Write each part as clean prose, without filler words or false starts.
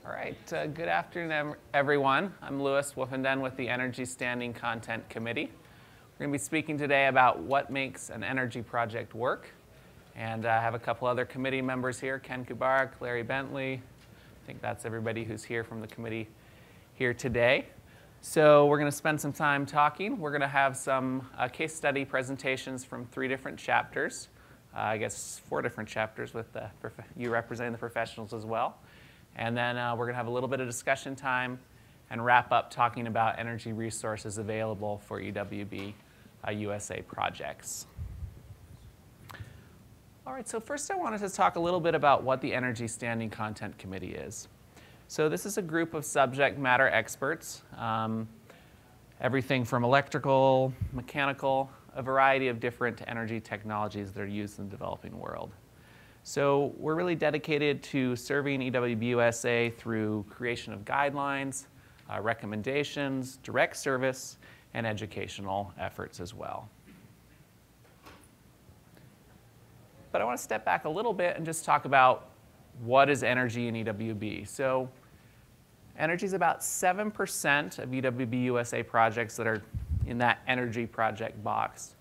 All right, good afternoon, everyone. I'm Louis Wolfenden with the Energy Standing Content Committee. We're going to be speaking today about what makes an energy project work. And I have a couple other committee members here, Ken Kubarak, Larry Bentley. I think that's everybody who's here from the committee here today. So we're going to spend some time talking. We're going to have some case study presentations from 3 different chapters. I guess 4 different chapters with you representing the professionals as well. And then we're going to have a little bit of discussion time and wrap up talking about energy resources available for EWB USA projects. All right, so first I wanted to talk a little bit about what the Energy Standing Content Committee is. So this is a group of subject matter experts, everything from electrical, mechanical, a variety of different energy technologies that are used in the developing world. So we're really dedicated to serving EWB USA through creation of guidelines, recommendations, direct service, and educational efforts as well. But I want to step back a little bit and just talk about what is energy in EWB. So energy is about 7% of EWB USA projects that are in that energy project box.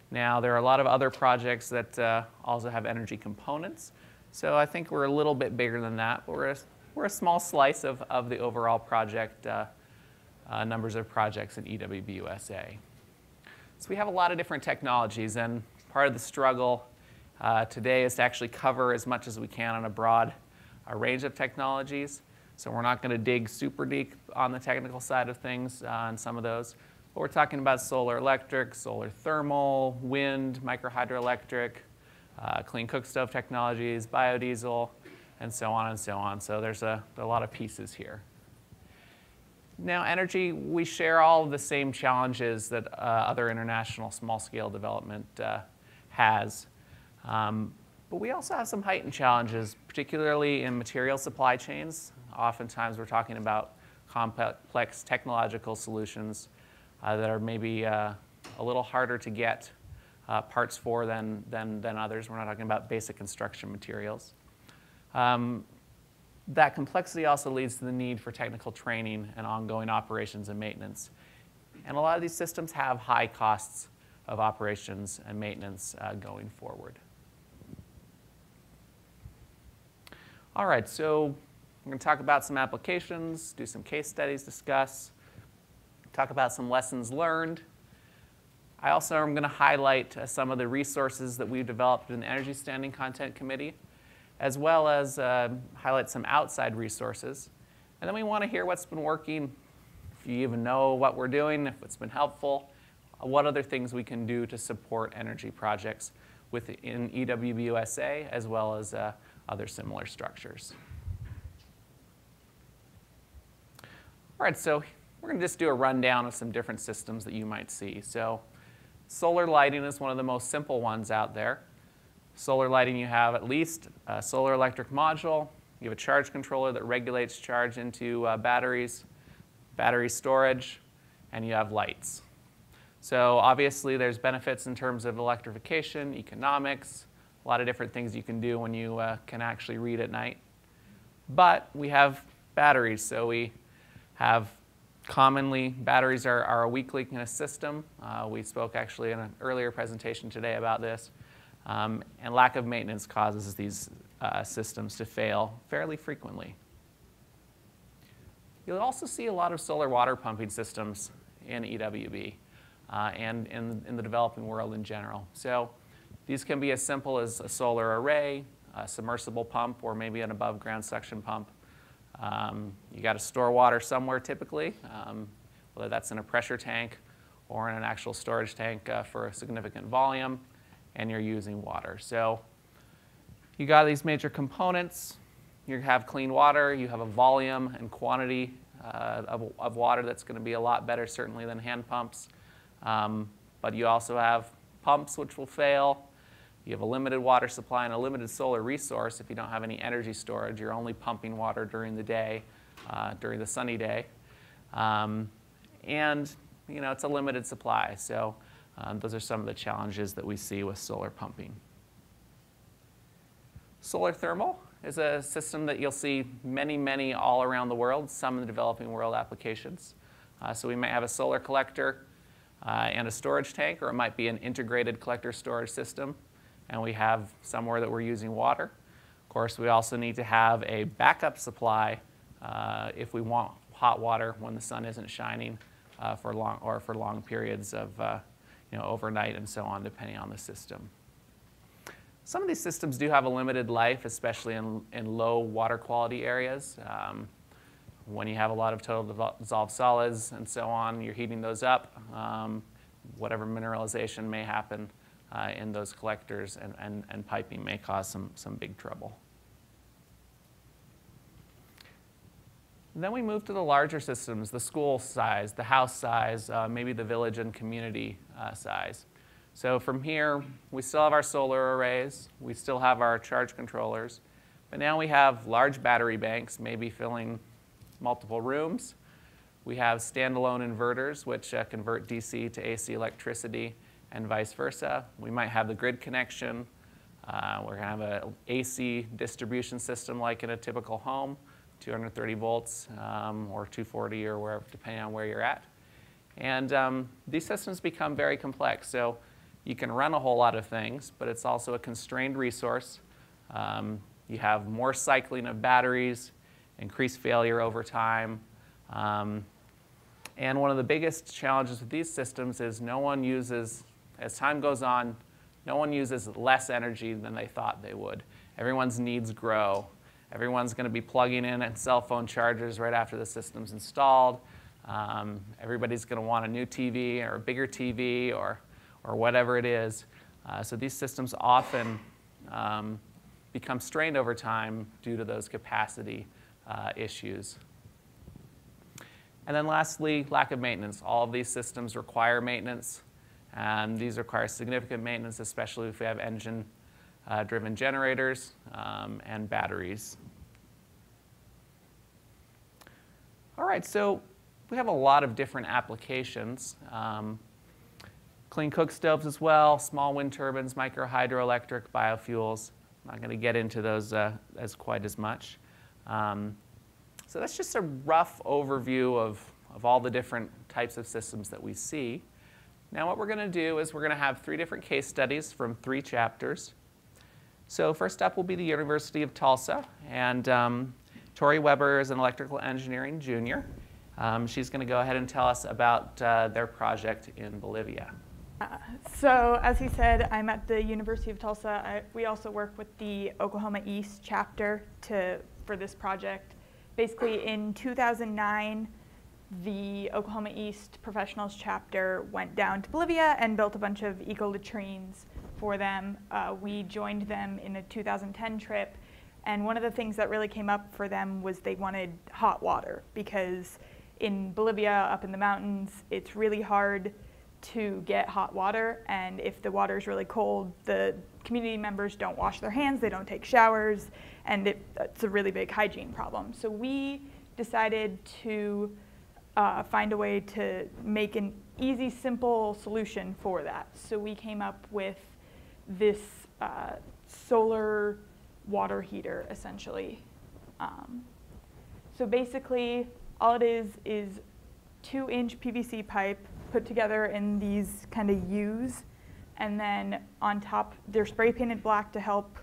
Now, there are a lot of other projects that also have energy components. So I think we're a little bit bigger than that, but we're a small slice of the overall project numbers of projects in EWB USA. So we have a lot of different technologies, and part of the struggle today is to actually cover as much as we can on a broad range of technologies. So we're not going to dig super deep on the technical side of things on some of those. But we're talking about solar electric, solar thermal, wind, microhydroelectric, clean cookstove technologies, biodiesel, and so on and so on. So there's a lot of pieces here. Now, energy, we share all of the same challenges that other international small-scale development has. But we also have some heightened challenges, particularly in material supply chains. Oftentimes, we're talking about complex technological solutions that are maybe a little harder to get parts for than others. We're not talking about basic construction materials. That complexity also leads to the need for technical training and ongoing operations and maintenance. And a lot of these systems have high costs of operations and maintenance going forward. All right, so we're going to talk about some applications, do some case studies, discuss, talk about some lessons learned. I also am going to highlight some of the resources that we've developed in the Energy Standing Content Committee, as well as highlight some outside resources. And then we want to hear what's been working, if you even know what we're doing, if it's been helpful, what other things we can do to support energy projects within EWB USA, as well as other similar structures. All right, so we're going to just do a rundown of some different systems that you might see. So solar lighting is one of the most simple ones out there. Solar lighting, you have at least a solar electric module. You have a charge controller that regulates charge into batteries, battery storage, and you have lights. So obviously, there's benefits in terms of electrification, economics, a lot of different things you can do when you can actually read at night. But we have batteries, so we have commonly, batteries are a weakly kind of system. We spoke actually in an earlier presentation today about this. And lack of maintenance causes these systems to fail fairly frequently. You'll also see a lot of solar water pumping systems in EWB and in the developing world in general. So these can be as simple as a solar array, a submersible pump, or maybe an above-ground suction pump. You got to store water somewhere typically, whether that's in a pressure tank or in an actual storage tank for a significant volume, and you're using water. So you got these major components. You have clean water. You have a volume and quantity of water that's going to be a lot better certainly than hand pumps. But you also have pumps which will fail. You have a limited water supply and a limited solar resource. If you don't have any energy storage, you're only pumping water during the day, during the sunny day. And it's a limited supply. So those are some of the challenges that we see with solar pumping. Solar thermal is a system that you'll see many all around the world, some in the developing world applications. So we might have a solar collector and a storage tank, or it might be an integrated collector storage system, and we have somewhere that we're using water. Of course, we also need to have a backup supply if we want hot water when the sun isn't shining for long periods of overnight and so on, depending on the system. Some of these systems do have a limited life, especially in low water quality areas. When you have a lot of total dissolved solids and so on, you're heating those up. Whatever mineralization may happen in those collectors and piping may cause some big trouble. And then we move to the larger systems, the school size, the house size, maybe the village and community size. So from here, we still have our solar arrays, we still have our charge controllers, but now we have large battery banks, maybe filling multiple rooms. We have standalone inverters, which convert DC to AC electricity and vice versa. We might have the grid connection. We're going to have an AC distribution system like in a typical home, 230 volts or 240 or wherever, depending on where you're at. And these systems become very complex. So you can run a whole lot of things, but it's also a constrained resource. You have more cycling of batteries, increased failure over time. And one of the biggest challenges with these systems is no one uses, as time goes on, no one uses less energy than they thought they would. Everyone's needs grow. Everyone's going to be plugging in cell phone chargers right after the system's installed. Everybody's going to want a new TV or a bigger TV or whatever it is. So these systems often become strained over time due to those capacity issues. And then lastly, lack of maintenance. All of these systems require maintenance. And these require significant maintenance, especially if we have engine-driven generators and batteries. All right, so we have a lot of different applications. Clean cook stoves as well, small wind turbines, micro hydroelectric, biofuels. I'm not going to get into those as quite as much. So that's just a rough overview of all the different types of systems that we see. Now what we're going to do is we're going to have 3 different case studies from 3 chapters. So first up will be the University of Tulsa, and Tori Weber is an electrical engineering junior. She's going to go ahead and tell us about their project in Bolivia. So as he said, I'm at the University of Tulsa. We also work with the Oklahoma East chapter for this project. Basically in 2009, the Oklahoma East Professionals chapter went down to Bolivia and built a bunch of eco-latrines for them. We joined them in a 2010 trip, and one of the things that really came up for them was they wanted hot water, because in Bolivia, up in the mountains, it's really hard to get hot water, and if the water is really cold, the community members don't wash their hands, they don't take showers, and it's a really big hygiene problem. So we decided to find a way to make an easy, simple solution for that. So we came up with this solar water heater, essentially. So basically, all it is 2-inch PVC pipe put together in these kind of U's, and then on top they're spray painted black to help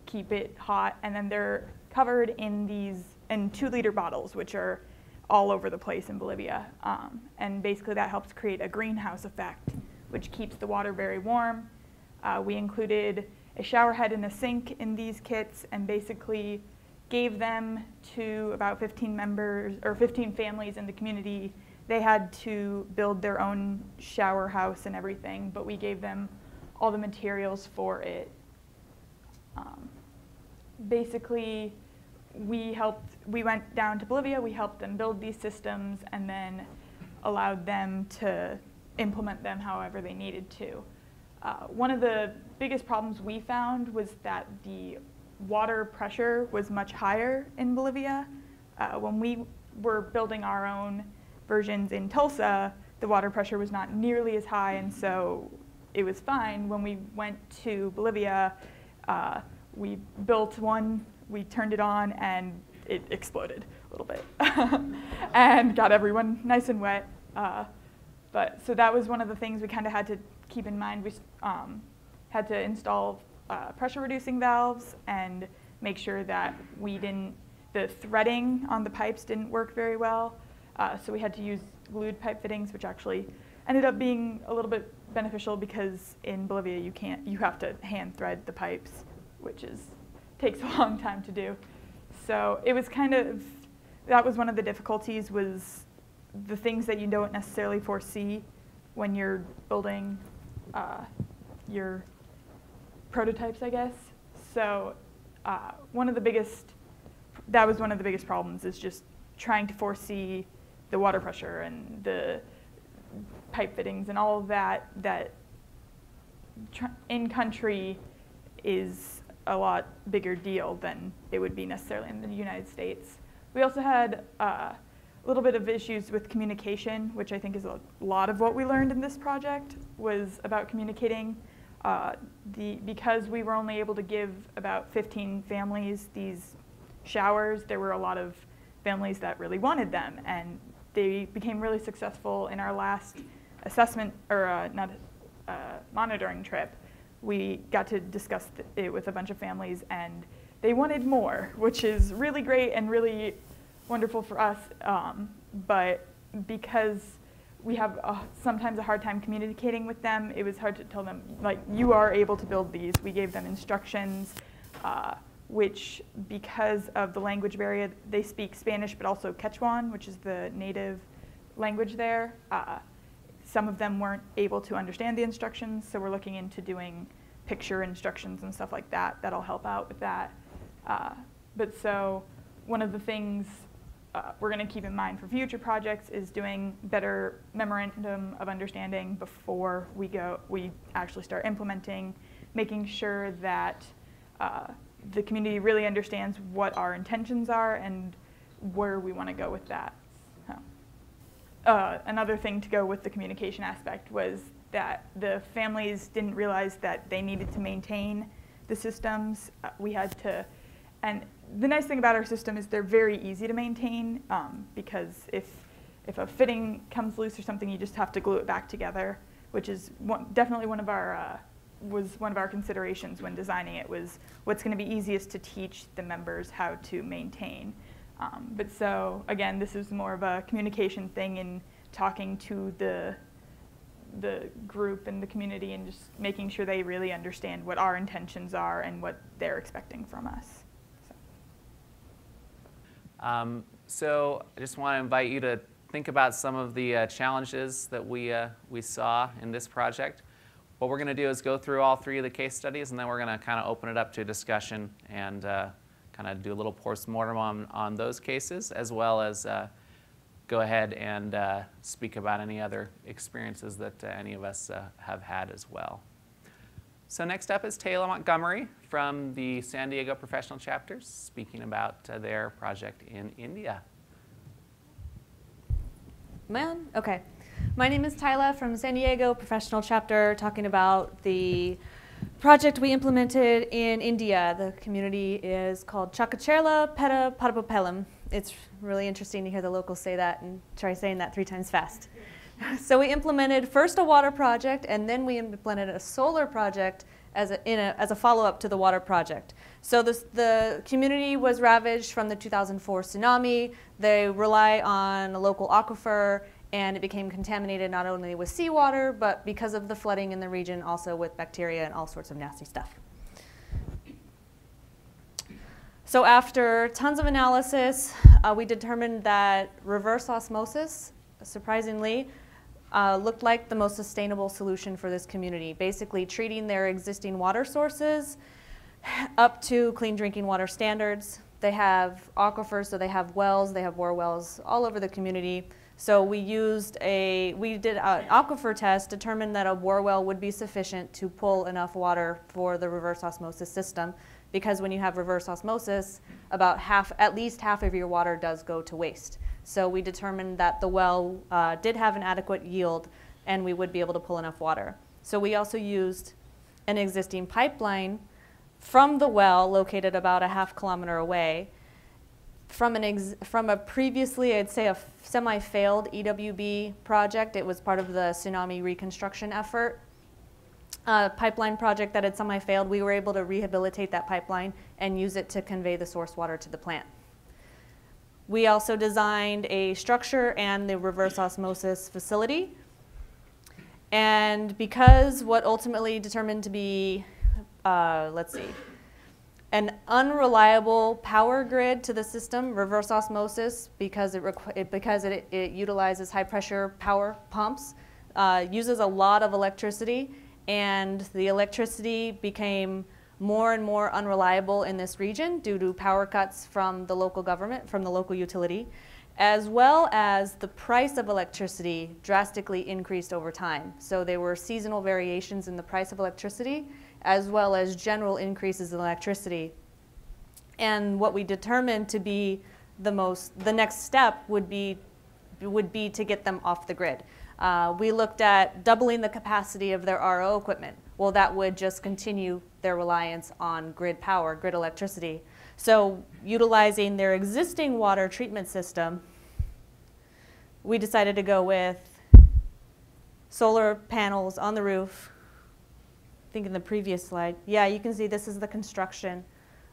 keep it hot, and then they're covered in these 2-liter bottles, which are all over the place in Bolivia. And basically that helps create a greenhouse effect, which keeps the water very warm. We included a shower head and a sink in these kits, and basically gave them to about 15 members or 15 families in the community. They had to build their own shower house and everything, but we gave them all the materials for it. Basically, we went down to Bolivia, we helped them build these systems, and then allowed them to implement them however they needed to. One of the biggest problems we found was that the water pressure was much higher in Bolivia. When we were building our own versions in Tulsa, the water pressure was not nearly as high, and so it was fine. When we went to Bolivia, we built one we turned it on and it exploded a little bit and got everyone nice and wet. So that was one of the things we kind of had to keep in mind. We had to install pressure reducing valves and make sure that the threading on the pipes didn't work very well. So we had to use glued pipe fittings, which actually ended up being a little bit beneficial because in Bolivia you have to hand thread the pipes, which takes a long time to do. So it was that was one of the difficulties, was the things that you don't necessarily foresee when you're building your prototypes, I guess. So that was one of the biggest problems, is just trying to foresee the water pressure and the pipe fittings and all of that in country is a lot bigger deal than it would be necessarily in the United States. We also had a little bit of issues with communication, which I think is a lot of what we learned in this project, was about communicating. Because we were only able to give about 15 families these showers, there were a lot of families that really wanted them, and they became really successful. In our last assessment, or monitoring trip, we got to discuss it with a bunch of families, and they wanted more, which is really great and really wonderful for us. But because we have sometimes a hard time communicating with them, it was hard to tell them, like, you are able to build these. We gave them instructions, which, because of the language barrier, they speak Spanish, but also Quechuan, which is the native language there. Some of them weren't able to understand the instructions, so we're looking into doing picture instructions and stuff like that. That'll help out with that. But so one of the things we're going to keep in mind for future projects is doing better memorandum of understanding before we actually start implementing, making sure that the community really understands what our intentions are and where we want to go with that. Another thing to go with the communication aspect was that the families didn't realize that they needed to maintain the systems. We had to, and the nice thing about our system is they're very easy to maintain, because if a fitting comes loose or something, you just have to glue it back together, which is definitely one of our considerations when designing it, was what's going to be easiest to teach the members how to maintain. But so again, this is more of a communication thing, in talking to the group and the community and just making sure they really understand what our intentions are and what they're expecting from us. So I just want to invite you to think about some of the challenges that we saw in this project. What we're going to do is go through all three of the case studies, and then we're going to kind of open it up to a discussion and kind of do a little postmortem on those cases, as well as go ahead and speak about any other experiences that any of us have had as well. So next up is Taylor Montgomery from the San Diego Professional Chapters, speaking about their project in India. Okay. My name is Tyla from San Diego Professional Chapter, talking about the project we implemented in India. The community is called Chakacherla Peta Padapapelam. It's really interesting to hear the locals say that and try saying that 3 times fast. So we implemented first a water project, and then we implemented a solar project as a follow-up to the water project. So the community was ravaged from the 2004 tsunami. They rely on a local aquifer, and it became contaminated not only with seawater, but because of the flooding in the region, also with bacteria and all sorts of nasty stuff. So after tons of analysis, we determined that reverse osmosis, surprisingly, looked like the most sustainable solution for this community, basically treating their existing water sources up to clean drinking water standards. They have aquifers, so they have wells, they have bore wells all over the community. So we did an aquifer test, determined that a bore well would be sufficient to pull enough water for the reverse osmosis system, because when you have reverse osmosis, at least half of your water does go to waste. So we determined that the well did have an adequate yield, and we would be able to pull enough water. So we also used an existing pipeline from the well located about a ½ kilometer away, from a previously, I'd say, a semi-failed EWB project. It was part of the tsunami reconstruction effort. Pipeline project that had semi-failed, we were able to rehabilitate that pipeline and use it to convey the source water to the plant. We also designed a structure and the reverse osmosis facility. And because what ultimately determined to be, an unreliable power grid to the system, reverse osmosis, because it utilizes high pressure power pumps, uses a lot of electricity, and the electricity became more and more unreliable in this region due to power cuts from the local government, from the local utility, as well as the price of electricity drastically increased over time. So there were seasonal variations in the price of electricity, as well as general increases in electricity. And what we determined to be the next step would be to get them off the grid. We looked at doubling the capacity of their RO equipment. Well, that would just continue their reliance on grid power, grid electricity. So utilizing their existing water treatment system, we decided to go with solar panels on the roof. I think in the previous slide, yeah, you can see this is the construction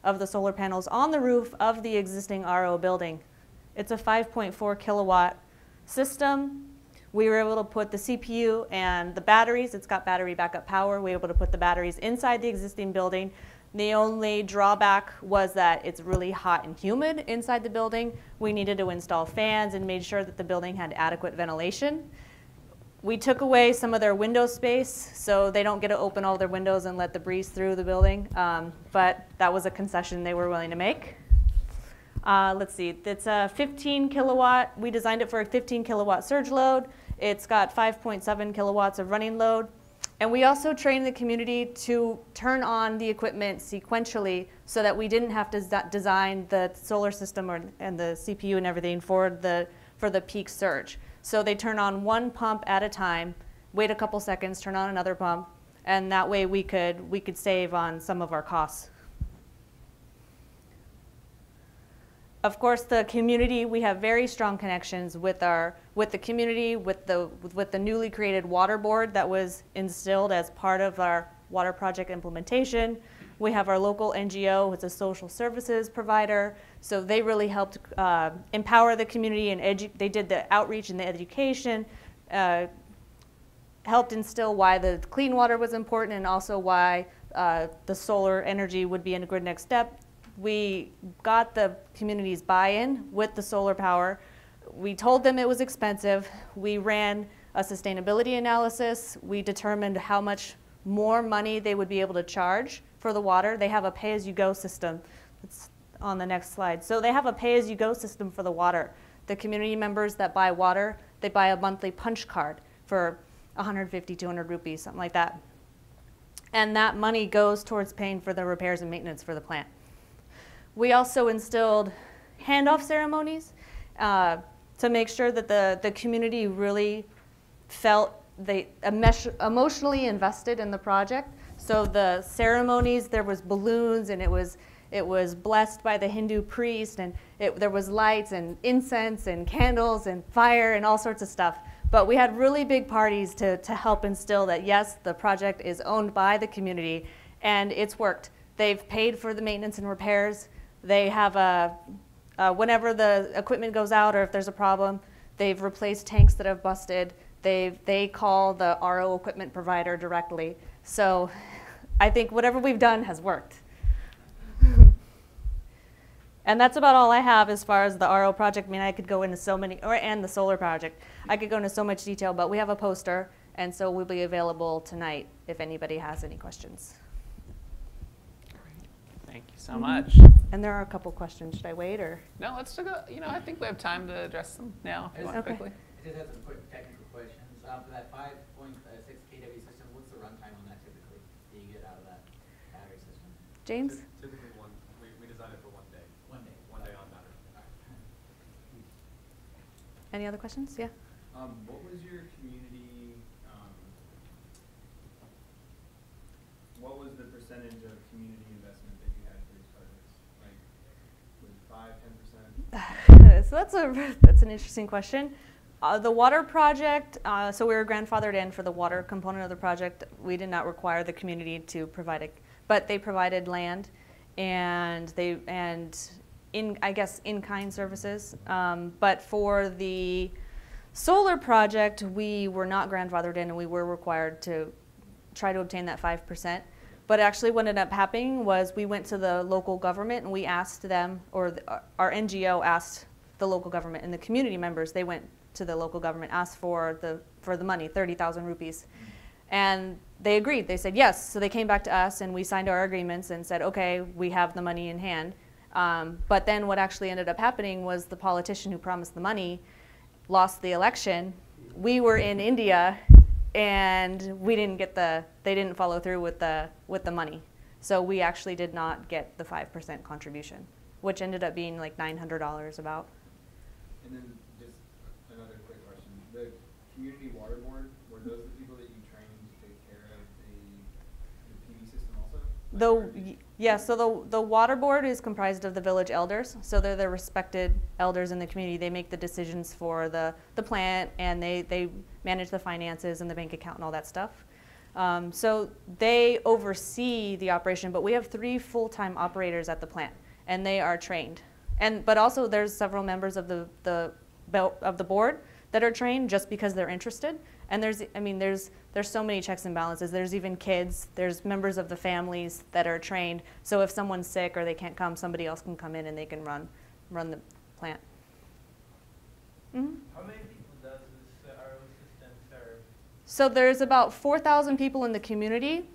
of the solar panels on the roof of the existing RO building. It's a 5.4 kilowatt system. We were able to put the CPU and the batteries. It's got battery backup power. We were able to put the batteries inside the existing building. The only drawback was that it's really hot and humid inside the building. We needed to install fans and made sure that the building had adequate ventilation. We took away some of their window space, so they don't get to open all their windows and let the breeze through the building, but that was a concession they were willing to make. Let's see, it's a 15 kilowatt, we designed it for a 15 kilowatt surge load. It's got 5.7 kilowatts of running load. And we also trained the community to turn on the equipment sequentially so that we didn't have to design the solar system and the CPU and everything for the peak surge. So they turn on one pump at a time, wait a couple seconds, turn on another pump, and that way we could save on some of our costs. Of course, the community, we have very strong connections with the community, with the newly created water board that was instilled as part of our water project implementation. We have our local NGO, it's a social services provider, so they really helped empower the community, and they did the outreach and the education, helped instill why the clean water was important and also why the solar energy would be a good next step. We got the community's buy-in with the solar power. We told them it was expensive. We ran a sustainability analysis. We determined how much more money they would be able to charge for the water. They have a pay-as-you-go system. It's on the next slide. So they have a pay-as-you-go system for the water. The community members that buy water, they buy a monthly punch card for 150, 200 rupees, something like that. And that money goes towards paying for the repairs and maintenance for the plant. We also instilled handoff ceremonies to make sure that the community really felt they emotionally invested in the project. So the ceremonies, there was balloons, and it was blessed by the Hindu priest, and there was lights and incense and candles and fire and all sorts of stuff. But we had really big parties to help instill that, yes, the project is owned by the community, and it's worked. They've paid for the maintenance and repairs. They have whenever the equipment goes out or if there's a problem, they've replaced tanks that have busted. They call the RO equipment provider directly. So I think whatever we've done has worked. And that's about all I have as far as the RO project. I mean, I could go into so many, and the solar project. I could go into so much detail, but we have a poster, and so we'll be available tonight if anybody has any questions. Thank you so much. And there are a couple questions. Should I wait or? No, let's take a, I think we have time to address them now. If you want quickly. I just have some quick technical questions. For that 5.6 kW system, what's the runtime on that typically that you get out of that battery system? James? Typically one. We design it for 1 day. 1 day. 1 day on battery. Any other questions? Yeah. What was your community? what was the percentage of community investment that you had for these projects? Like, was it 5, 10%? So that's an interesting question. The water project, so we were grandfathered in for the water component of the project. We did not require the community to provide it, but they provided land and in-kind services. But for the solar project, we were not grandfathered in, and we were required to try to obtain that 5%. But actually what ended up happening was we went to the local government and we asked them, or our NGO asked the local government, and the community members, they went to the local government, asked for the money, 30,000 rupees. And they agreed. They said yes. So they came back to us and we signed our agreements and said, okay, we have the money in hand. But then what actually ended up happening was the politician who promised the money lost the election. We were in India and we didn't get they didn't follow through with the money. So we actually did not get the 5% contribution, which ended up being like $900 about. And then just another quick question. The community water board, were those the people that you trained to take care of the PV system also? Yeah, so the water board is comprised of the village elders. So they're the respected elders in the community. They make the decisions for the plant, and they manage the finances and the bank account and all that stuff. So they oversee the operation, but we have 3 full-time operators at the plant, and they are trained. But also there's several members of the board that are trained just because they're interested. And there's so many checks and balances. There's even kids, there's members of the families that are trained. So if someone's sick or they can't come, somebody else can come in and they can run the plant. Mm-hmm. How many people does this RO system serve? So there's about 4,000 people in the community.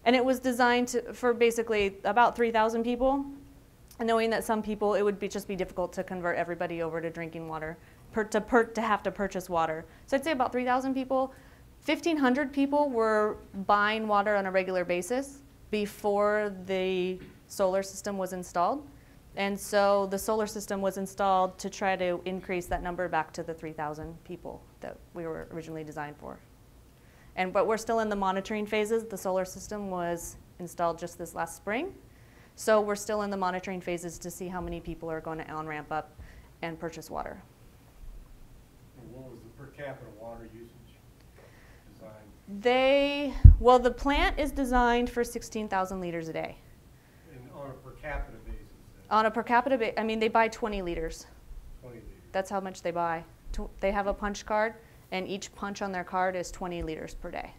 And it was designed for basically about 3,000 people. And knowing that some people, it would just be difficult to convert everybody over to drinking water, to have to purchase water. So I'd say about 3,000 people. 1,500 people were buying water on a regular basis before the solar system was installed. And so the solar system was installed to try to increase that number back to the 3,000 people that we were originally designed for. But we're still in the monitoring phases. The solar system was installed just this last spring. So we're still in the monitoring phases to see how many people are going to on-ramp up and purchase water. And what was the per capita water usage design? The plant is designed for 16,000 liters a day. And on a per capita basis? On a per capita basis, they buy 20 liters. 20 liters. That's how much they buy. They have a punch card, and each punch on their card is 20 liters per day.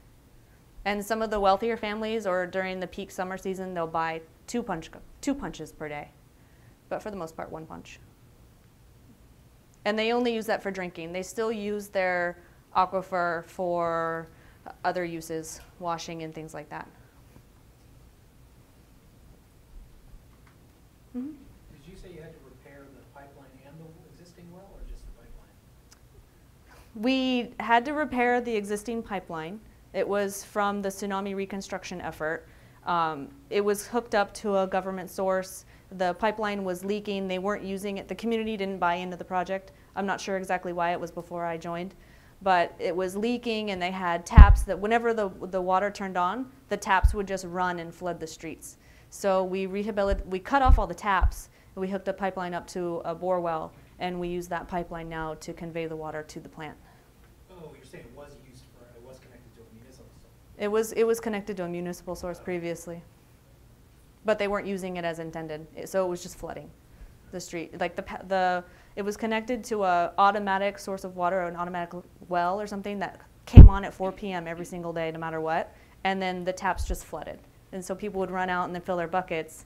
And some of the wealthier families, or during the peak summer season, they'll buy 2 punches per day. But for the most part, 1 punch. And they only use that for drinking. They still use their aquifer for other uses, washing and things like that. Mm-hmm. Did you say you had to repair the pipeline and the existing well, or just the pipeline? We had to repair the existing pipeline. It was from the tsunami reconstruction effort. It was hooked up to a government source. The pipeline was leaking. They weren't using it. The community didn't buy into the project. I'm not sure exactly why. It was before I joined. But it was leaking, and they had taps that whenever the water turned on, the taps would just run and flood the streets. So we cut off all the taps, and we hooked the pipeline up to a bore well, and we use that pipeline now to convey the water to the plant. Oh, you're saying it was connected to a municipal source? It was connected to a municipal source previously, but they weren't using it as intended. So it was just flooding the street. Like it was connected to a automatic source of water, or an automatic well or something that came on at 4 p.m. every single day, no matter what. And then the taps just flooded. And so people would run out and then fill their buckets,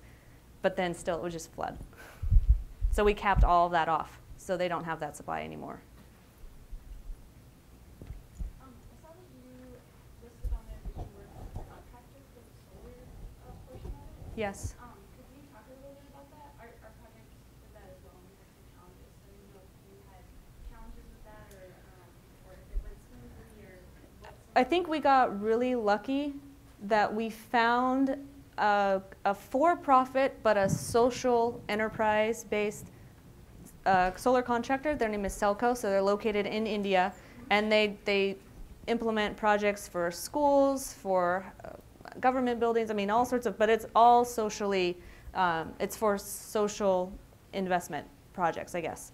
but then still it would just flood. So we capped all of that off, so they don't have that supply anymore. I saw that you listed on there that you were a contractor for the solar portion of it. Yes. Could you talk a little bit about that? Our project did that as well, and we had some challenges. So I didn't know if you had challenges with that, or if it went smoothly, or what. I think we got really lucky that we found a for-profit but a social enterprise-based solar contractor. Their name is Selco, so they're located in India, and they implement projects for schools, for government buildings, I mean all sorts of, but it's all socially, it's for social investment projects, I guess.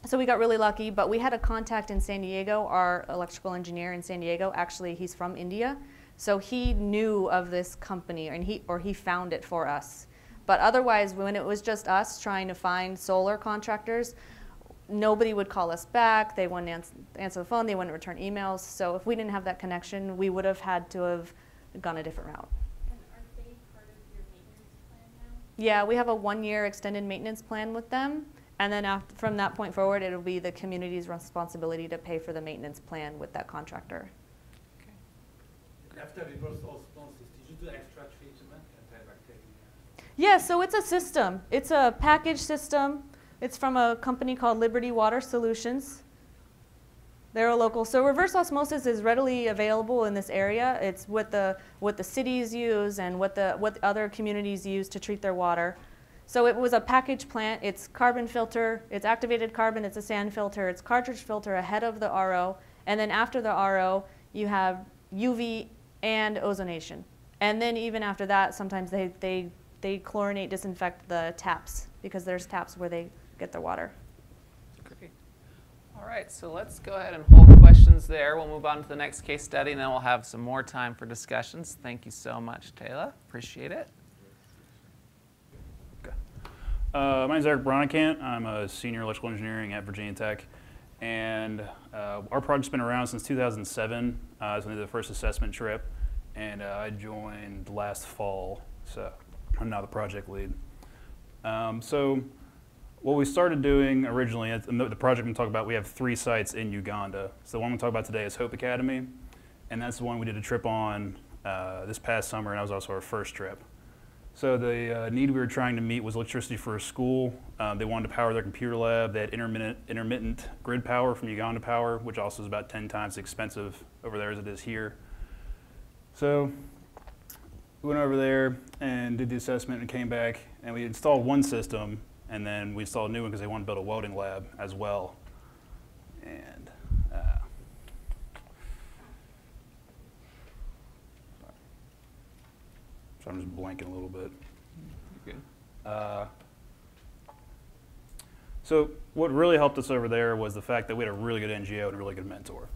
So we got really lucky, but we had a contact in San Diego, our electrical engineer in San Diego, actually he's from India, so he knew of this company, and he found it for us. But otherwise, when it was just us trying to find solar contractors, nobody would call us back, they wouldn't answer the phone, they wouldn't return emails, so if we didn't have that connection, we would have had to have gone a different route. And are they part of your maintenance plan now? Yeah, we have a 1-year extended maintenance plan with them, and then from that point forward, it'll be the community's responsibility to pay for the maintenance plan with that contractor. After reverse osmosis, did you do extra treatment, antibacterial? Yeah, so it's a system. It's a package system. It's from a company called Liberty Water Solutions. They're a local. So reverse osmosis is readily available in this area. It's what the cities use and what other communities use to treat their water. So it was a package plant. It's carbon filter, it's activated carbon, it's a sand filter, it's cartridge filter ahead of the RO, and then after the RO, you have UV and ozonation. And then even after that, sometimes they chlorinate, disinfect the taps, because there's taps where they get their water. Great. All right, so let's go ahead and hold questions there. We'll move on to the next case study, and then we'll have some more time for discussions. Thank you so much, Taylor. Appreciate it. My name is Eric Bronikamp. I'm a senior electrical engineering at Virginia Tech, and our project's been around since 2007. I was on the first assessment trip, and I joined last fall, so I'm now the project lead. So what we started doing originally, and the project I'm talking about, we have 3 sites in Uganda. So the one I'm talking about today is Hope Academy, and that's the one we did a trip on this past summer, and that was also our first trip. So the need we were trying to meet was electricity for a school. They wanted to power their computer lab. They had intermittent grid power from Uganda Power, which also is about 10 times expensive over there as it is here. So we went over there and did the assessment and came back, and we installed one system, and then we installed a new one because they wanted to build a welding lab as well. And so I'm just blanking a little bit. So what really helped us over there was the fact that we had a really good NGO and a really good mentor.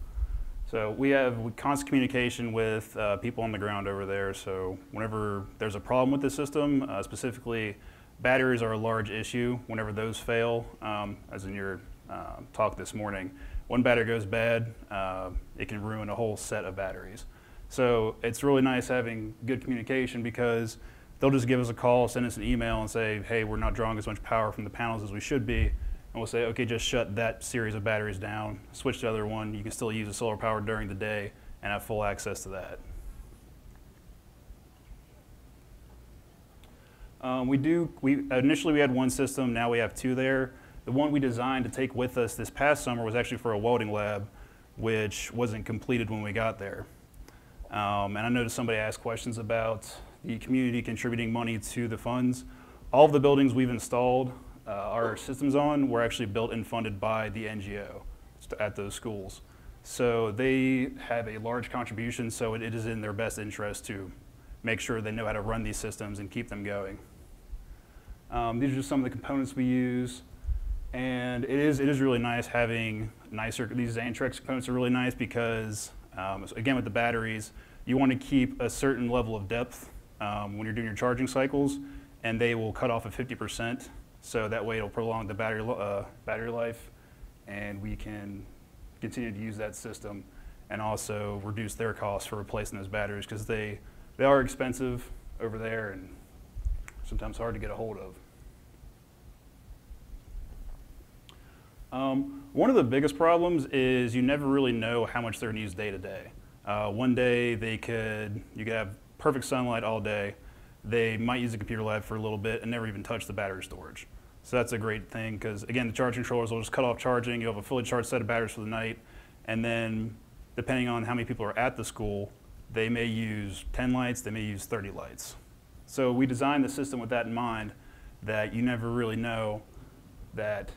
So we have constant communication with people on the ground over there. So whenever there's a problem with the system, specifically batteries are a large issue. Whenever those fail, as in your talk this morning, one battery goes bad, it can ruin a whole set of batteries. So it's really nice having good communication because they'll just give us a call, send us an email and say, hey, we're not drawing as much power from the panels as we should be. And we'll say, okay, just shut that series of batteries down, switch to the other one. You can still use the solar power during the day and have full access to that. Initially we had one system, now we have 2 there. The one we designed to take with us this past summer was actually for a welding lab, which wasn't completed when we got there. And I noticed somebody asked questions about the community contributing money to the funds. All of the buildings we've installed our systems on were actually built and funded by the NGO at those schools. So they have a large contribution, so it is in their best interest to make sure they know how to run these systems and keep them going. These are just some of the components we use. And it is really nice having these Xantrex components are really nice because, again, with the batteries, you want to keep a certain level of depth when you're doing your charging cycles, and they will cut off at 50%. So that way it'll prolong the battery life, and we can continue to use that system and also reduce their costs for replacing those batteries because they are expensive over there and sometimes hard to get a hold of. One of the biggest problems is you never really know how much they're going to use day to day. One day you could have perfect sunlight all day. They might use the computer lab for a little bit and never even touch the battery storage. So that's a great thing because, again, the charge controllers will just cut off charging. You'll have a fully charged set of batteries for the night. And then depending on how many people are at the school, they may use 10 lights, they may use 30 lights. So we designed the system with that in mind, that you never really know that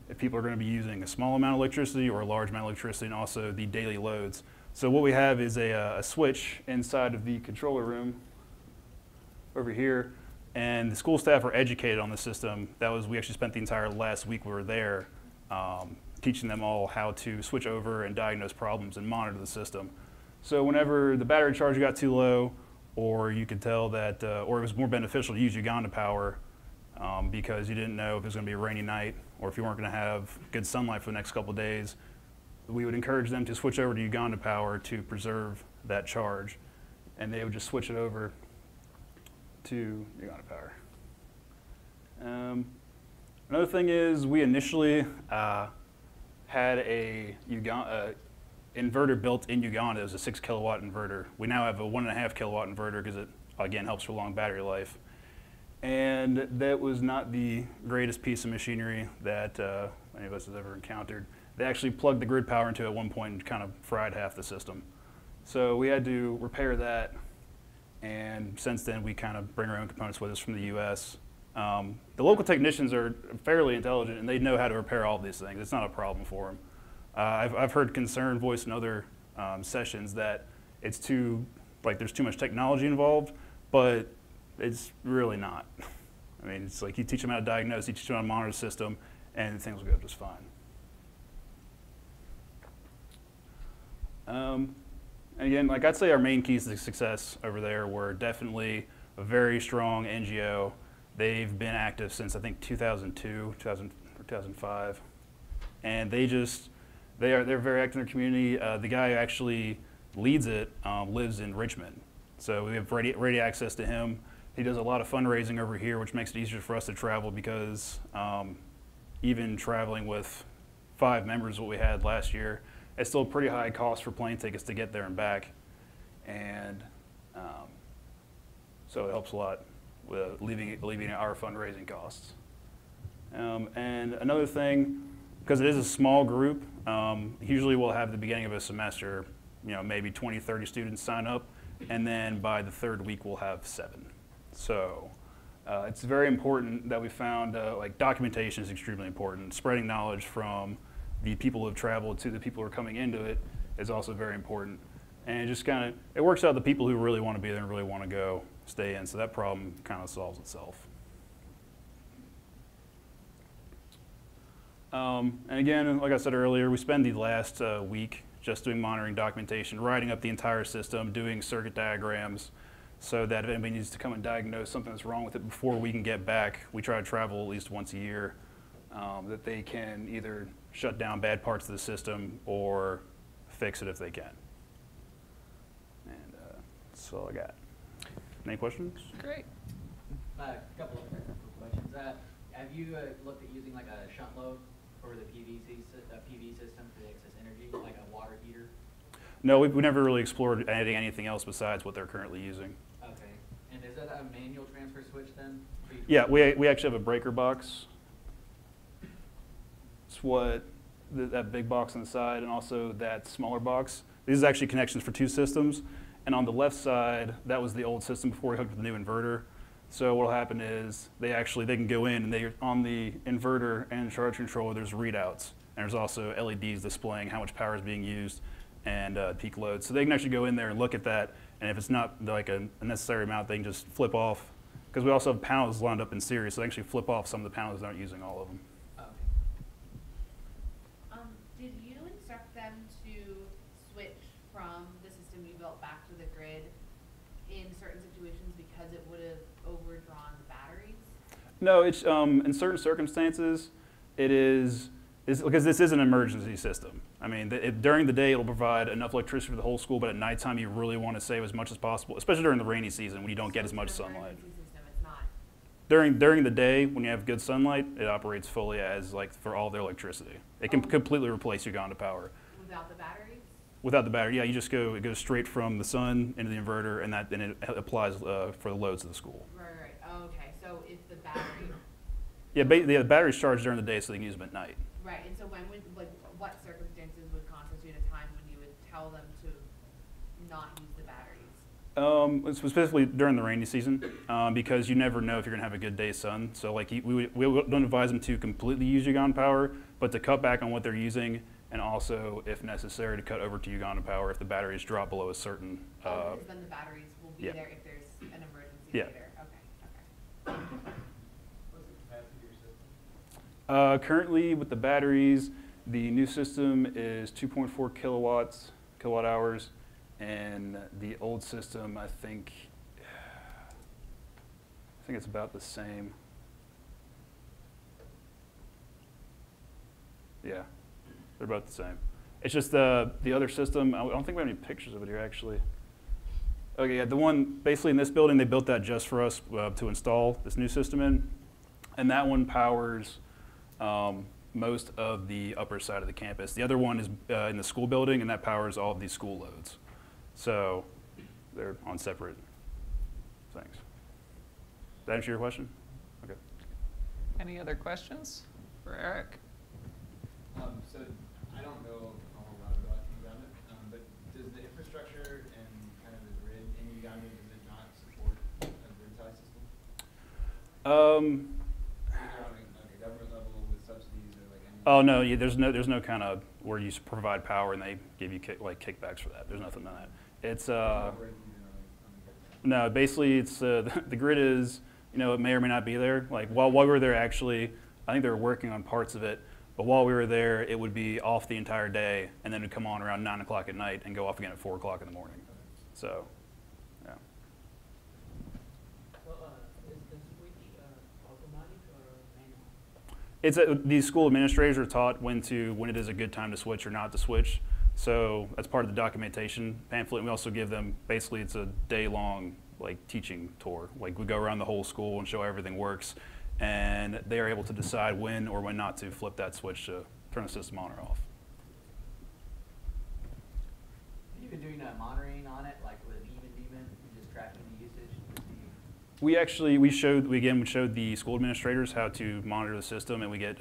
if people are going to be using a small amount of electricity or a large amount of electricity, and also the daily loads. So what we have is a switch inside of the controller room over here, and the school staff are educated on the system. We actually spent the entire last week we were there teaching them all how to switch over and diagnose problems and monitor the system. So whenever the battery charge got too low, or you could tell that, or it was more beneficial to use Uganda power because you didn't know if it was going to be a rainy night or if you weren't going to have good sunlight for the next couple of days, we would encourage them to switch over to Uganda power to preserve that charge. And they would just switch it over to Uganda power. Another thing is we initially had a inverter built in Uganda. It was a 6 kilowatt inverter. We now have a 1.5 kilowatt inverter because it, again, helps prolong battery life. And that was not the greatest piece of machinery that any of us has ever encountered. They actually plugged the grid power into it at one point and kind of fried half the system. So we had to repair that, and since then we kind of bring our own components with us from the US. The local technicians are fairly intelligent and they know how to repair all of these things. It's not a problem for them. I've heard concern voiced in other sessions that it's there's too much technology involved, but it's really not. I mean, it's like you teach them how to diagnose, you teach them how to monitor the system, and things will go just fine. And again, like I'd say our main keys to success over there were definitely a very strong NGO. They've been active since I think 2002, 2005, and they're very active in their community. The guy who actually leads it lives in Richmond, so we have ready access to him. He does a lot of fundraising over here, which makes it easier for us to travel because even traveling with 5 members, what we had last year, it's still a pretty high cost for plane tickets to get there and back, and so it helps a lot with alleviating our fundraising costs. And another thing, because it is a small group, usually we'll have the beginning of a semester, maybe 20, 30 students sign up, and then by the 3rd week we'll have 7. So it's very important that we found like documentation is extremely important. Spreading knowledge from the people who have traveled to the people who are coming into it is also very important. And it just it works out the people who really want to be there and really want to go stay in. So that problem kind of solves itself. And again, like I said earlier, we spend the last week just doing monitoring documentation, writing up the entire system, doing circuit diagrams, so that if anybody needs to come and diagnose something that's wrong with it before we can get back, we try to travel at least once a year, that they can either shut down bad parts of the system or fix it if they can. And that's all I got. Any questions? Great. A couple of technical questions. Have you looked at using like a shunt load for the PV system for the excess energy, like a water heater? No, we never really explored adding anything else besides what they're currently using. Okay. And is that a manual transfer switch then? Yeah, we actually have a breaker box. It's what that big box on the side and also that smaller box. These are actually connections for 2 systems. And on the left side, that was the old system before we hooked up the new inverter. So what will happen is they can go in and on the inverter and charge controller, there's readouts. And there's also LEDs displaying how much power is being used and peak load. So they can actually go in there and look at that. And if it's not like a necessary amount, they can just flip off. Because we also have panels lined up in series, so they actually flip off some of the panels that aren't using all of them. Did you instruct them to switch from the system you built back to the grid in certain situations because it would have overdrawn the batteries? No, it's in certain circumstances, it is because this is an emergency system. I mean, during the day it'll provide enough electricity for the whole school, but at nighttime you really want to save as much as possible, especially during the rainy season when you don't get as much sunlight. It's not. During the day, when you have good sunlight, it operates fully as like for all their electricity. It can completely replace Uganda power. Without the batteries? Without the battery, yeah, it goes straight from the sun into the inverter, and it applies for the loads of the school. Right. Oh, okay, so if the battery. Yeah, the battery's charged during the day, so they can use them at night. Right, and so what circumstances would constitute a time when you would tell them to not use the batteries? Specifically during the rainy season, because you never know if you're going to have a good day's sun. So like we don't advise them to completely use Uganda power, but to cut back on what they're using, and also, if necessary, to cut over to Uganda Power if the batteries drop below a certain. Because then the batteries will be yeah. there if there's an emergency Yeah. later. Okay. What's the capacity of your system? Currently, with the batteries, the new system is 2.4 kilowatt hours, and the old system, I think it's about the same. Yeah, they're about the same. It's just the other system. I don't think we have any pictures of it here, actually. Okay, yeah, the one basically in this building, they built that just for us to install this new system in, and that one powers most of the upper side of the campus. The other one is in the school building, and that powers all of these school loads. So they're on separate things. Does that answer your question? Okay. Any other questions for Eric? So I don't know a whole lot about Uganda, but does the infrastructure and kind of the grid in Uganda, does it not support a grid tie system? Either on a government level with subsidies or like any. Oh no, yeah, there's no kind of where you provide power and they give you kickbacks for that. There's nothing on that. It's no, basically it's the grid is, you know, it may or may not be there. Like while we were there, actually, I think they were working on parts of it. But while we were there, it would be off the entire day, and then it would come on around 9 o'clock at night and go off again at 4 o'clock in the morning. So, yeah. So, is the switch automatic or manual? It's these school administrators are taught when it is a good time to switch or not to switch. So that's part of the documentation pamphlet. We also give them, basically it's a day-long teaching tour. Like we go around the whole school and show how everything works. And they are able to decide when or when not to flip that switch to turn the system on or off. Have you been doing monitoring on it, like with an even demon, just tracking the usage to see? We showed the school administrators how to monitor the system, and we get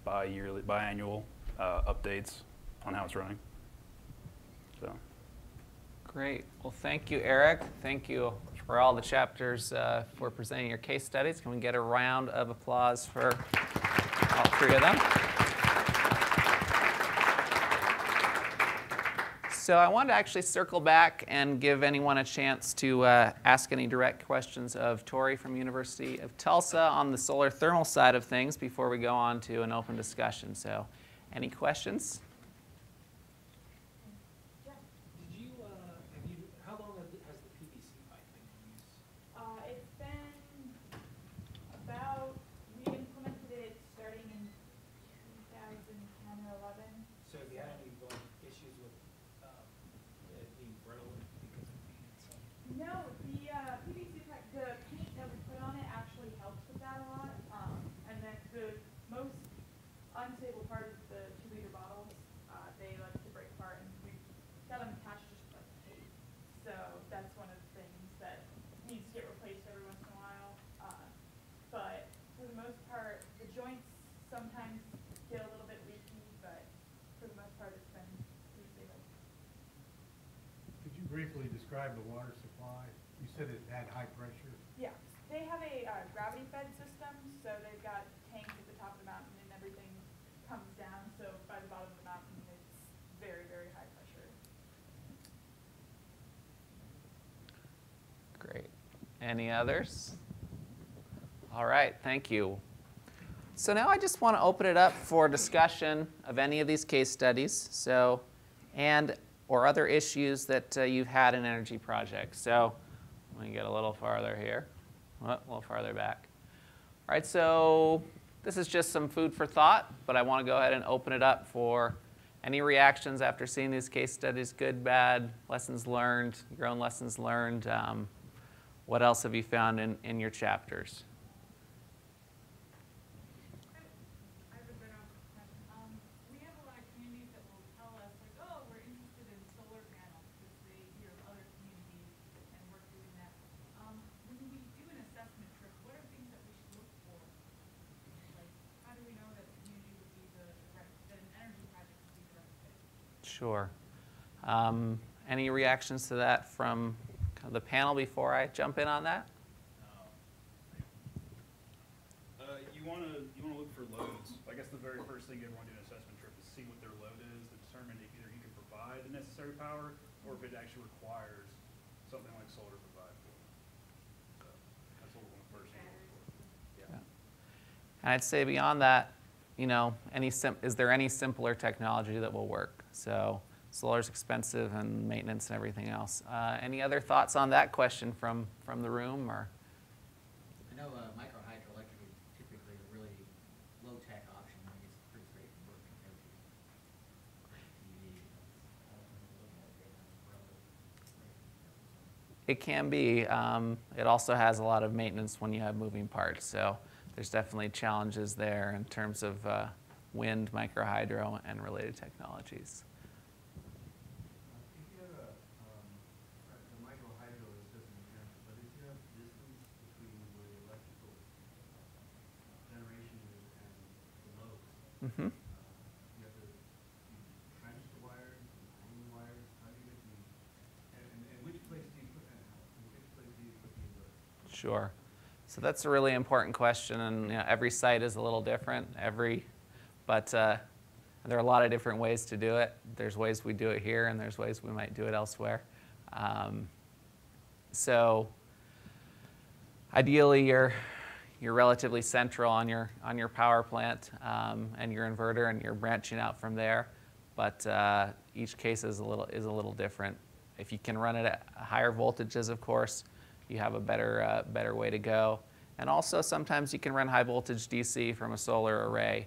biannual updates on how it's running. So. Great. Well, thank you, Eric. Thank you for all the chapters for presenting your case studies. Can we get a round of applause for all three of them? So I wanted to actually circle back and give anyone a chance to ask any direct questions of Tori from University of Tulsa on the solar thermal side of things before we go on to an open discussion. So any questions? It's been about, we implemented it starting in 2010 or 11. So have you had any issues with it being brittle because of being inside? No, the PVC pipe, the paint that we put on it actually helps with that a lot. And then the most unstable part is the 2-liter bottles. They like to break apart, and we got them attached just like tape. So that's one of the things that needs to get replaced every once in a while. But for the most part, the joints sometimes get a little bit leaky, but for the most part, it's been pretty stable. Could you briefly describe the water supply? You said it had high pressure. Yeah, they have a gravity-fed system, so they've got tanks at the top of the mountain, and everything comes down. So by the bottom of the mountain, it's very, very high pressure. Great. Any others? All right, thank you. So now I just want to open it up for discussion of any of these case studies, or other issues that you've had in energy projects. So let me get a little farther here, a little farther back. All right, so this is just some food for thought, but I want to go ahead and open it up for any reactions after seeing these case studies, good, bad, lessons learned, your own lessons learned. What else have you found in your chapters? I have a general question. We have a lot of communities that will tell us, like, oh, we're interested in solar panels because they hear of other communities and we're doing that. When we do an assessment trip, what are things that we should look for? Like, how do we know that the community would be the right, that an energy project would be the right fit? Sure. Any reactions to that from the panel before I jump in on that? You want to look for load first thing you'd want to do an assessment trip is see what their load is to determine if either you can provide the necessary power or if it actually requires something like solar to provide for them. So that's what we're going to first look for. Yeah. And I'd say beyond that, you know, is there any simpler technology that will work? So solar's expensive and maintenance and everything else. Any other thoughts on that question from the room? Or? I know micro-hydroelectric is typically a really low-tech option. I think it's pretty straightforward compared to PV. It can be. It also has a lot of maintenance when you have moving parts. So there's definitely challenges there in terms of wind, microhydro, and related technologies. If you have the micro-hydro is just an example, but if you have distance between where the electrical generation is and the loads, Mm-hmm. you have to trench the wires, hang the wires, how do you get the, and which place do you put, and in which place do you put the inverter? Sure. So that's a really important question, and you know, every site is a little different. But there are a lot of different ways to do it. There's ways we do it here, and there's ways we might do it elsewhere. So ideally, you're relatively central on your power plant and your inverter, and you're branching out from there. But each case is a little different. If you can run it at higher voltages, of course, you have a better way to go. And also, sometimes you can run high voltage DC from a solar array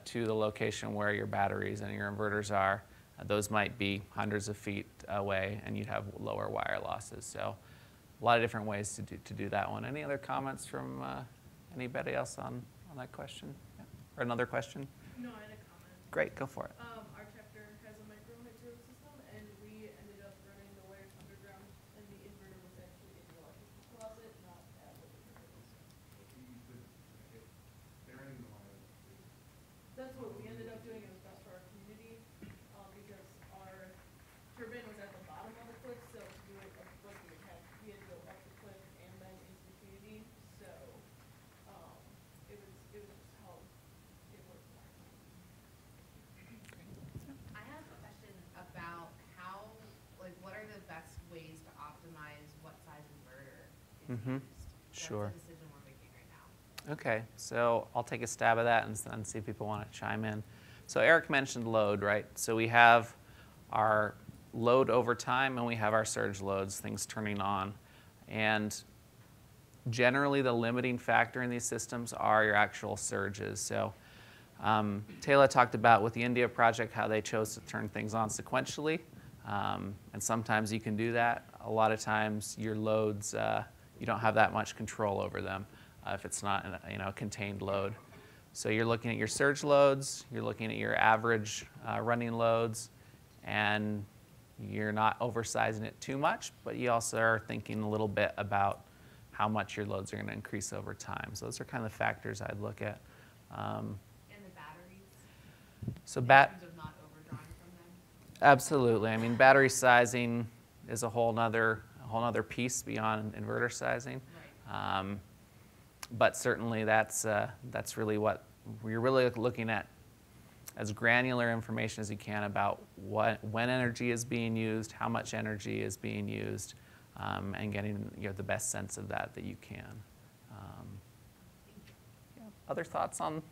to the location where your batteries and your inverters are. Those might be hundreds of feet away, and you'd have lower wire losses. So a lot of different ways to do that one. Any other comments from anybody else on that question? Yeah. Or another question? No, I had a comment. Great, go for it. Our chapter has a micro-hydro system, and we ended up running the wires underground, and the inverter was actually in the electrical closet, not at the inverter. Burying the wires. That's what we ended up doing. It was best for our community because our turbine was at the bottom of the cliff, so to do it like we had to go up the cliff and then into the community. So it was just how it worked. I have a question about how, like, what are the best ways to optimize what size inverter is Mm-hmm. used? Sure. That's a decision we're making right now. Okay, so I'll take a stab at that and see if people want to chime in. So Eric mentioned load, right? So we have our load over time, and we have our surge loads, things turning on. And generally, the limiting factor in these systems are your actual surges. So Taylor talked about with the India project how they chose to turn things on sequentially. And sometimes you can do that. A lot of times, your loads, you don't have that much control over them if it's not a contained load. So you're looking at your surge loads, you're looking at your average running loads, and you're not oversizing it too much, but you also are thinking a little bit about how much your loads are going to increase over time. So those are kind of the factors I'd look at. And the batteries? So in terms of not overdrawing from them? Absolutely. I mean, battery sizing is a whole nother piece beyond inverter sizing. Right. But certainly that's really what we're really looking at, as granular information as you can about when energy is being used, how much energy is being used, and getting the best sense of that you can. Yeah. Other thoughts on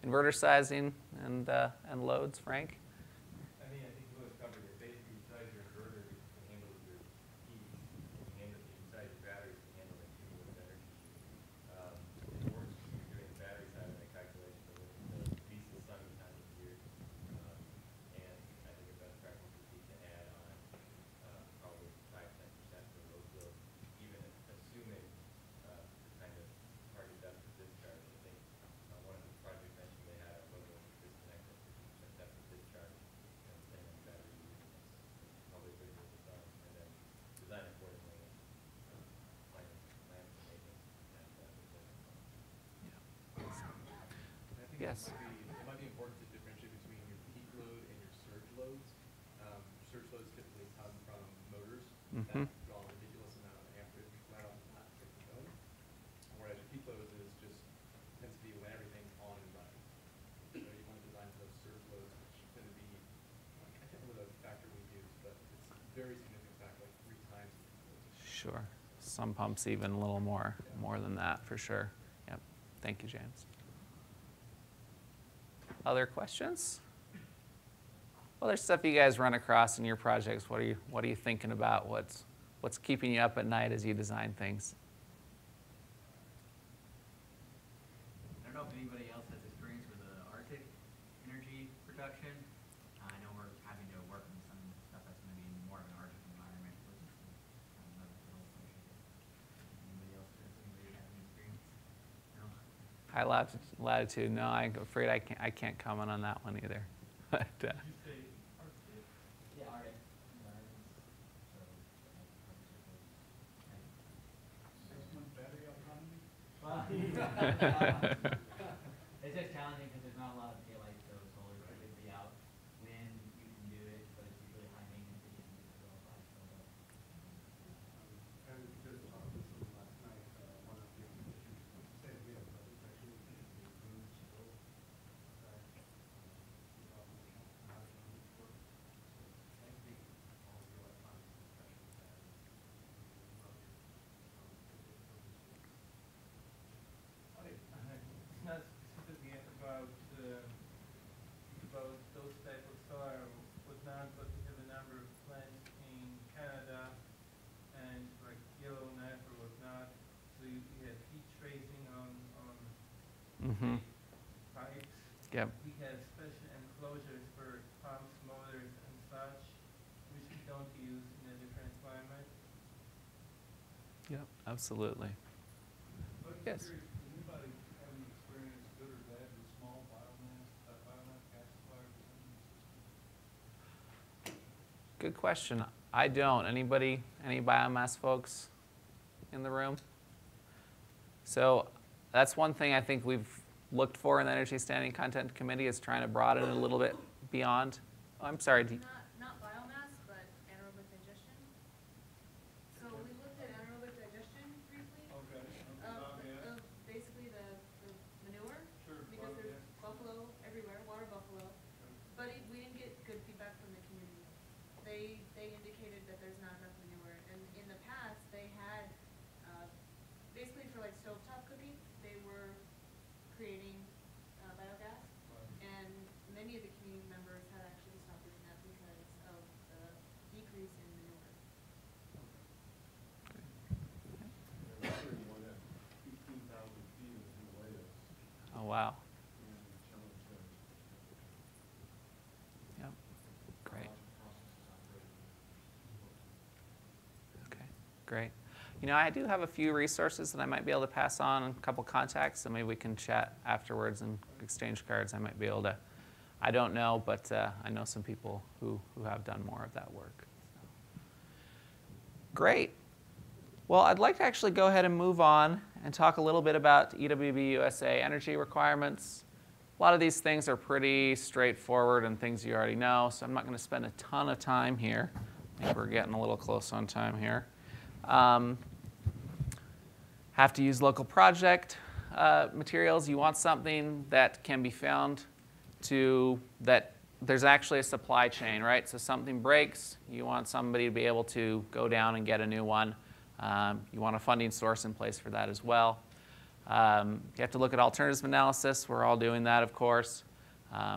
inverter sizing and loads, Frank? I mean, I think Louis covered it. Basically, you size your inverter, you can handle your heat, you can handle you size your batteries, you can handle the cumulative energy. It works when you're doing the battery side of the calculation, but the decent sunny time of year. And I think a best practice would be to add on probably 5-10% for load build, even assuming the kind of target depth of discharge. I think one of the projects mentioned they had a low voltage disconnect at 50% depth of discharge, and same on battery units. Probably a good rule of thumb, and then design accordingly, plan for maintenance, and I think Yes. it might be important to differentiate between your peak load and your surge loads. Surge loads typically come from motors Mhm. that draw a ridiculous amount of amperage right off the top to get going. Whereas your peak loads tends to be when everything's on and running. Sure. Some pumps even a little more than that, for sure. Yep. Thank you, James. Other questions? Other stuff you guys run across in your projects? What are you thinking about? What's keeping you up at night as you design things? I don't know if anybody else has experience with Arctic energy production. I know we're having to work on some stuff that's going to be in more of an Arctic environment, which is kind of another field. Anybody else? Does anybody have any experience? No. High latitude. No, I'm afraid I can't comment on that one either. But, Yeah, Arctic environments. So, 6-month battery autonomy? It's just challenging because there's not a lot of daylight, so solar is going to be out when you can do it, but it's usually high maintenance that you can get the real flash filled up. I was just talking to someone last night, one of the issues, said we have, but it's actually the moon still. It's not specifically about those type of solar whatnot, but we have a number of plants in Canada and like Yellowknife or whatnot. So we have heat tracing on mm-hmm. pipes. Yep. We have special enclosures for pumps, motors, and such, which we don't use in a different climate. Yep. Absolutely. Yes. Anybody have any experience, good or bad, with small biomass gasifiers or something? Good question. I don't. Anybody? Any biomass folks in the room? So that's one thing I think we've looked for in the Energy Standing Content Committee is trying to broaden it a little bit beyond. Oh, I'm sorry. Not biomass, but anaerobic digestion. So we looked at anaerobic digestion briefly. Okay. Of basically the manure, Sure. because there's buffalo everywhere, water buffalo. But we didn't get good feedback from the community. They indicated that there's not enough manure, and in the past they had basically for like stovetop cooking, they were creating biogas, and many of the community members had actually stopped doing that because of the decrease in manure. Oh, wow. Yep. Great. Okay, great. You know, I do have a few resources that I might be able to pass on, a couple contacts, so maybe we can chat afterwards and exchange cards. I might be able to, I don't know, but I know some people who have done more of that work. So. Great. Well, I'd like to actually go ahead and move on and talk a little bit about EWB USA Energy Requirements. A lot of these things are pretty straightforward and things you already know, so I'm not going to spend a ton of time here. I think we're getting a little close on time here. Have to use local project materials. You want something that can be found that there's actually a supply chain, right? So something breaks, you want somebody to be able to go down and get a new one. You want a funding source in place for that as well. You have to look at alternatives analysis. We're all doing that, of course.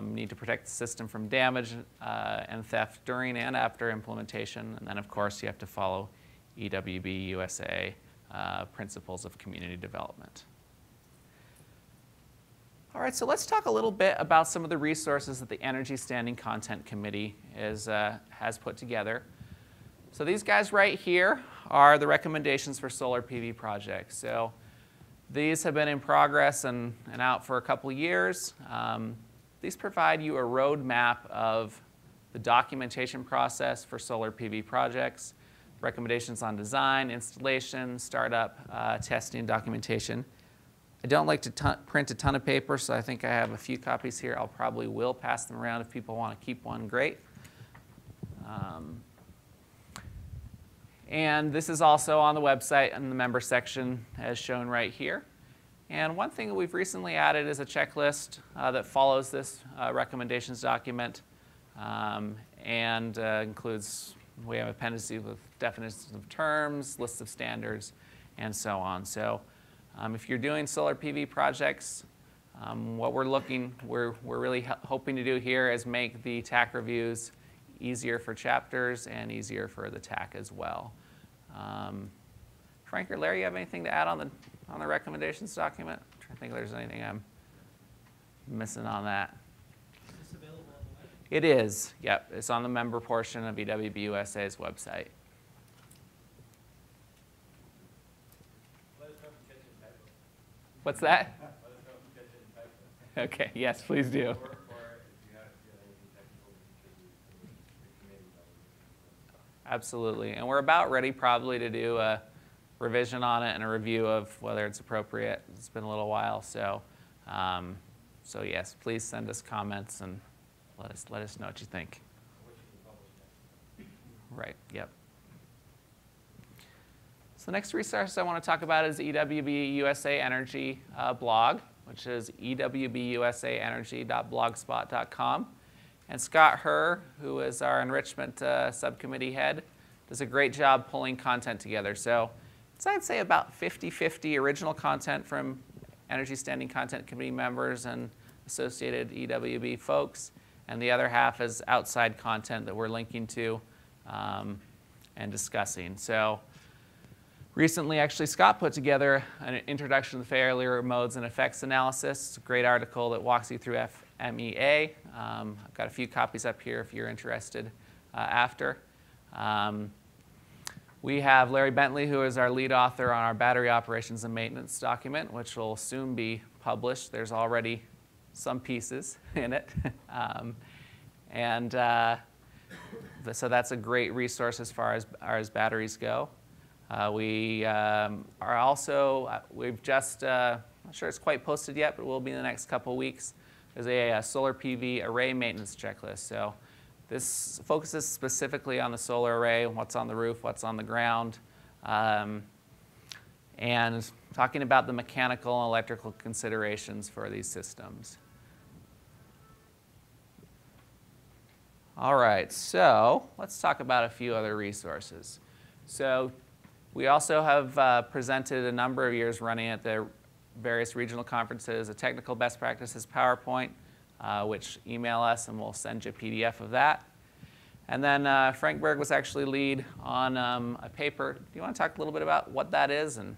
Need to protect the system from damage and theft during and after implementation. And then, of course, you have to follow EWB USA principles of community development. All right, so let's talk a little bit about some of the resources that the Energy Standing Content Committee has put together. So these guys right here are the recommendations for solar PV projects. So these have been in progress and out for a couple years. These provide you a roadmap of the documentation process for solar PV projects, recommendations on design, installation, startup, testing, documentation. I don't like to print a ton of paper, so I think I have a few copies here. I'll probably will pass them around if people want to keep one, great. And this is also on the website in the member section as shown right here. And one thing that we've recently added is a checklist that follows this recommendations document and includes We have appendices with definitions of terms, lists of standards, and so on. So if you're doing solar PV projects, what we're really hoping to do here is make the TAC reviews easier for chapters and easier for the TAC as well. Frank or Larry, you have anything to add on the recommendations document? I'm trying to think if there's anything I'm missing on that. Is this available on the web? It is, yep. It's on the member portion of EWB USA's website. Let us know if you catch any typos. What's that? Let us know if you catch any typos. Okay, yes, please do. Or if you have anything technical to contribute to the committee level. Absolutely. And we're about ready probably to do a revision on it and a review of whether it's appropriate. It's been a little while, so so yes, please send us comments and let us know what you think. What should be published next? Right, yep. So the next resource I want to talk about is Ewb Usa Energy Blog, which is ewbusaenergy.blogspot.com. And Scott Herr, who is our enrichment subcommittee head, does a great job pulling content together. So I'd say about 50-50 original content from Energy Standing Content Committee members and associated EWB folks, and the other half is outside content that we're linking to and discussing. So recently, actually, Scott put together an introduction to failure modes and effects analysis. It's a great article that walks you through FMEA. I've got a few copies up here if you're interested after. We have Larry Bentley, who is our lead author on our battery operations and maintenance document, which will soon be published. There's already some pieces in it. So that's a great resource as far as batteries go. We are also, we've just, I'm not sure it's quite posted yet, but it will be in the next couple weeks. There's a solar PV array maintenance checklist. So this focuses specifically on the solar array, what's on the roof, what's on the ground, and talking about the mechanical and electrical considerations for these systems. All right, so let's talk about a few other resources. So we also have presented a number of years running at the various regional conferences a technical best practices PowerPoint, which email us and we'll send you a PDF of that. And then Frank Berg was actually lead on a paper. Do you want to talk a little bit about what that is? And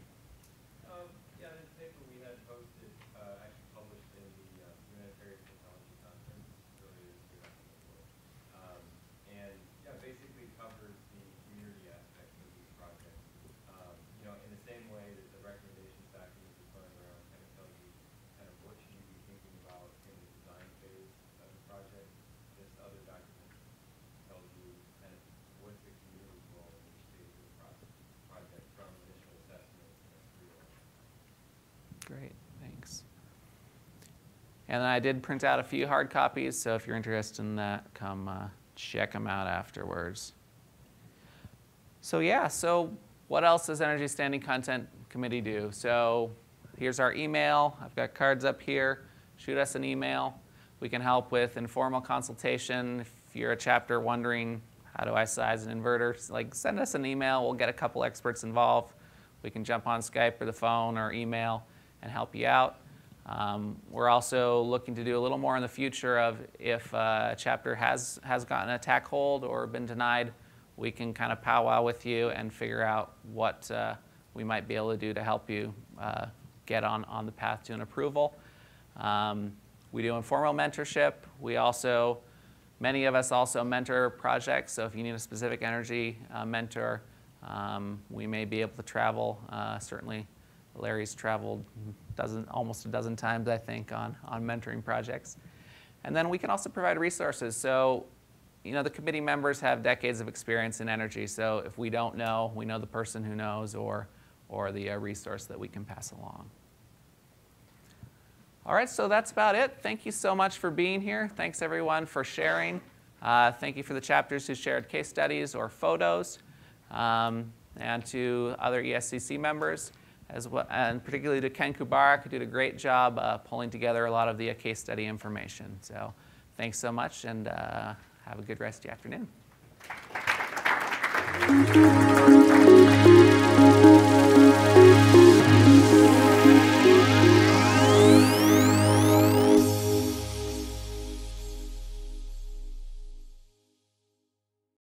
Yeah, this paper we had posted, actually published in the Humanitarian Technology Conference earlier this year. And yeah, basically covers the community aspects of these projects. In the same way that the recommendations document is going around kind of tells you kind of what you should be thinking about in the design phase of the project. This other document tells you kind of what's the community's role in each phase of the project from initial assessment through. great, thanks. And I did print out a few hard copies, so if you're interested in that, come check them out afterwards. So yeah, so what else does Energy Standing Content Committee do? So here's our email. I've got cards up here. Shoot us an email. We can help with informal consultation. If you're a chapter wondering, how do I size an inverter? Send us an email. We'll get a couple experts involved. We can jump on Skype or the phone or email and help you out. We're also looking to do a little more in the future of if a chapter has gotten a TAC hold or been denied, we can kind of powwow with you and figure out what we might be able to do to help you get on the path to an approval. We do informal mentorship. We also, many of us also mentor projects, so if you need a specific energy mentor, we may be able to travel. Certainly, Larry's traveled almost a dozen times, I think, on mentoring projects. And then we can also provide resources. So, the committee members have decades of experience in energy, so if we don't know, we know the person who knows or the resource that we can pass along. All right, so that's about it. Thank you so much for being here. Thanks, everyone, for sharing. Thank you for the chapters who shared case studies or photos, and to other ESCC members, as well, and particularly to Ken Kubarak, who did a great job pulling together a lot of the case study information. So thanks so much, and have a good rest of the afternoon. much.